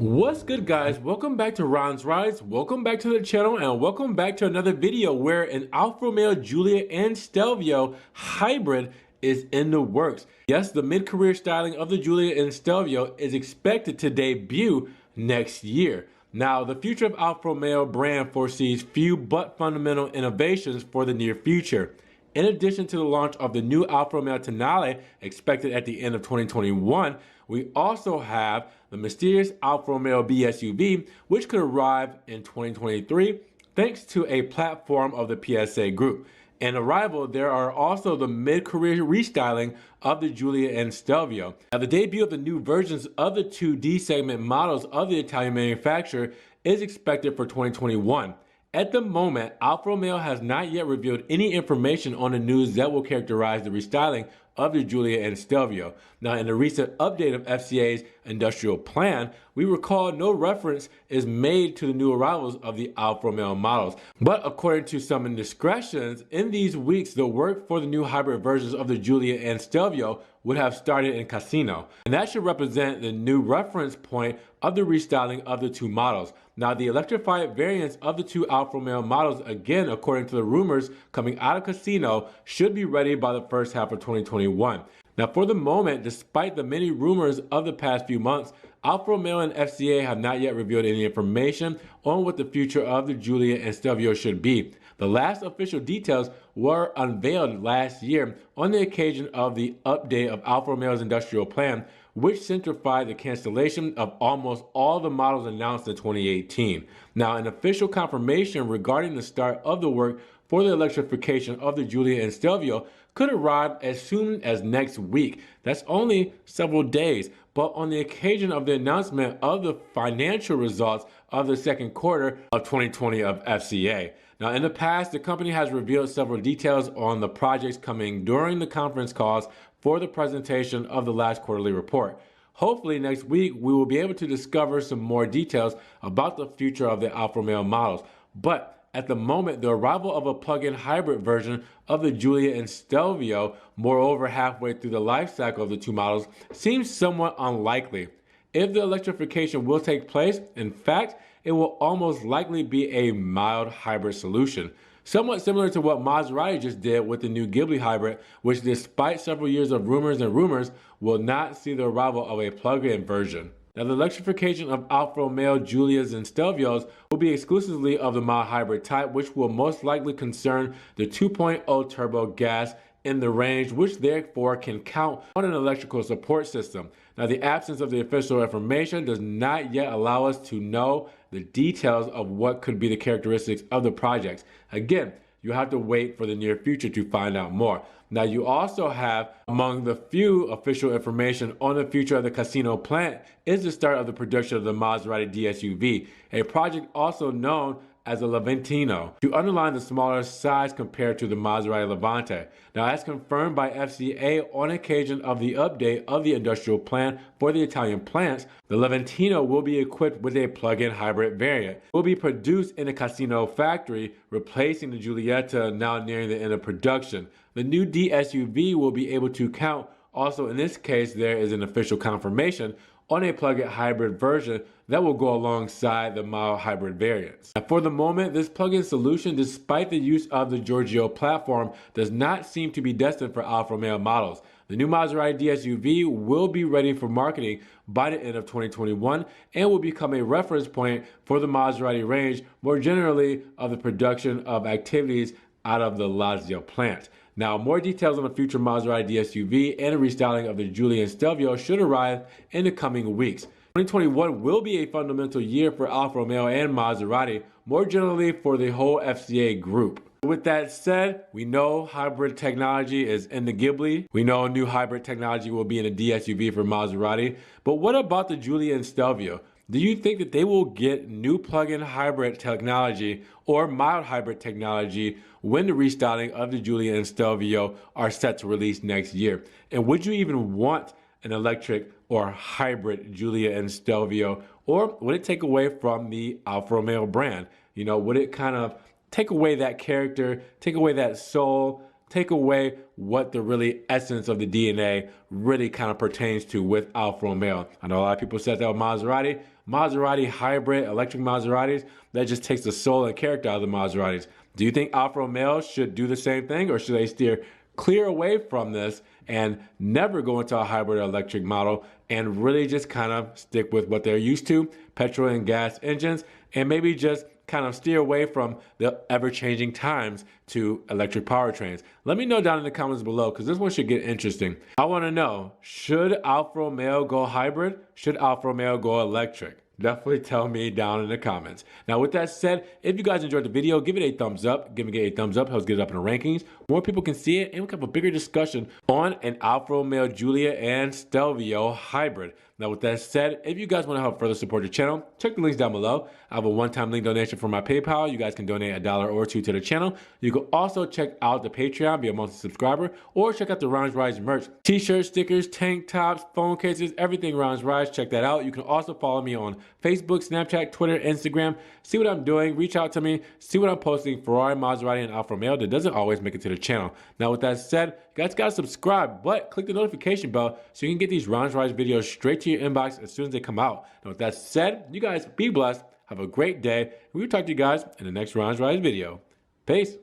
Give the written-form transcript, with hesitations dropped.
What's good, guys? Welcome back to Ron's Rides. Welcome back to the channel and welcome back to another video where an Alfa Romeo Giulia and Stelvio hybrid is in the works. Yes, the mid-career styling of the Giulia and Stelvio is expected to debut next year. Now, the future of Alfa Romeo brand foresees few but fundamental innovations for the near future. In addition to the launch of the new Alfa Romeo Tonale expected at the end of 2021, we also have the mysterious Alfa Romeo B SUV, which could arrive in 2023 thanks to a platform of the PSA group. In arrival, there are also the mid-career restyling of the Giulia and Stelvio. Now, the debut of the new versions of the two D segment models of the Italian manufacturer is expected for 2021. At the moment, Alfa Romeo has not yet revealed any information on the news that will characterize the restyling of the Giulia and Stelvio. Now, in a recent update of FCA's industrial plan, we recall no reference is made to the new arrivals of the Alfa Romeo models. But according to some indiscretions, in these weeks, the work for the new hybrid versions of the Giulia and Stelvio would have started in Cassino. And that should represent the new reference point of the restyling of the two models. Now, the electrified variants of the two Alfa Romeo models, again, according to the rumors coming out of Cassino, should be ready by the first half of 2021. Now, for the moment, despite the many rumors of the past few months, Alfa Romeo and FCA have not yet revealed any information on what the future of the Giulia and Stelvio should be. The last official details were unveiled last year on the occasion of the update of Alfa Romeo's industrial plan, which simplified the cancellation of almost all the models announced in 2018. Now, an official confirmation regarding the start of the work for the electrification of the Giulia and Stelvio could arrive as soon as next week. That's only several days. But on the occasion of the announcement of the financial results of the second quarter of 2020 of FCA. Now, in the past, the company has revealed several details on the projects coming during the conference calls for the presentation of the last quarterly report. Hopefully next week, we will be able to discover some more details about the future of the Alfa Romeo models. But at the moment, the arrival of a plug-in hybrid version of the Giulia and Stelvio, moreover halfway through the life cycle of the two models, seems somewhat unlikely. If the electrification will take place, in fact, it will almost likely be a mild hybrid solution. Somewhat similar to what Maserati just did with the new Ghibli hybrid, which despite several years of rumors, will not see the arrival of a plug-in version. Now, the electrification of Alfa Romeo Giulias and Stelvios will be exclusively of the mild hybrid type, which will most likely concern the 2.0 turbo gas in the range, which therefore can count on an electrical support system. Now, the absence of the official information does not yet allow us to know the details of what could be the characteristics of the projects. Again, you have to wait for the near future to find out more. Now, you also have, among the few official information on the future of the Cassino plant, is the start of the production of the Maserati DSUV, a project also known as the Levantino, to underline the smaller size compared to the Maserati Levante. Now, as confirmed by FCA on occasion of the update of the industrial plan for the Italian plants, the Levantino will be equipped with a plug-in hybrid variant. It will be produced in a Cassino factory, replacing the Giulietta now nearing the end of production. The new DSUV will be able to count, also in this case there is an official confirmation, on a plug-in hybrid version that will go alongside the mild hybrid variants. Now, for the moment, this plug-in solution, despite the use of the Giorgio platform, does not seem to be destined for Alfa Romeo models. The new Maserati DSUV will be ready for marketing by the end of 2021 and will become a reference point for the Maserati range, more generally of the production of activities out of the Lazio plant. Now, more details on the future Maserati DSUV and the restyling of the Giulia and Stelvio should arrive in the coming weeks. 2021 will be a fundamental year for Alfa Romeo and Maserati, more generally for the whole FCA group. With that said, we know hybrid technology is in the Ghibli. We know new hybrid technology will be in a DSUV for Maserati. But what about the Giulia and Stelvio? Do you think that they will get new plug-in hybrid technology or mild hybrid technology when the restyling of the Giulia and Stelvio are set to release next year? And would you even want an electric or hybrid Giulia and Stelvio, or would it take away from the Alfa Romeo brand? You know, would it kind of take away that character, take away that soul, take away what the really essence of the DNA really kind of pertains to with Alfa Romeo? I know a lot of people said that with Maserati. Maserati hybrid electric Maseratis that just takes the soul and character out of the Maseratis. Do you think Alfa Romeo should do the same thing, or should they steer clear away from this and never go into a hybrid electric model and really just kind of stick with what they're used to, petrol and gas engines, and maybe just kind of steer away from the ever-changing times to electric powertrains? Let me know down in the comments below, because this one should get interesting. I want to know, should Alfa Romeo go hybrid? Should Alfa Romeo go electric? Definitely tell me down in the comments. Now, with that said, if you guys enjoyed the video, give it a thumbs up. Giving it a thumbs up helps get it up in the rankings. More people can see it, and we can have a bigger discussion on an Alfa Romeo Giulia and Stelvio hybrid. Now, with that said, if you guys want to help further support the channel, check the links down below. I have a one-time link donation for my PayPal. You guys can donate $1 or $2 to the channel. You can also check out the Patreon, be a monthly subscriber, or check out the Ron's Rise merch. T-shirts, stickers, tank tops, phone cases, everything Ron's Rise. Check that out. You can also follow me on Facebook, Snapchat, Twitter, Instagram. See what I'm doing. Reach out to me. See what I'm posting. Ferrari, Maserati, and Alfa Romeo that doesn't always make it to the channel. Now, with that said, you guys gotta subscribe, but click the notification bell so you can get these Ron's Rise videos straight to your inbox as soon as they come out. Now, with that said, you guys be blessed. Have a great day. We will talk to you guys in the next Ron's Rise video. Peace.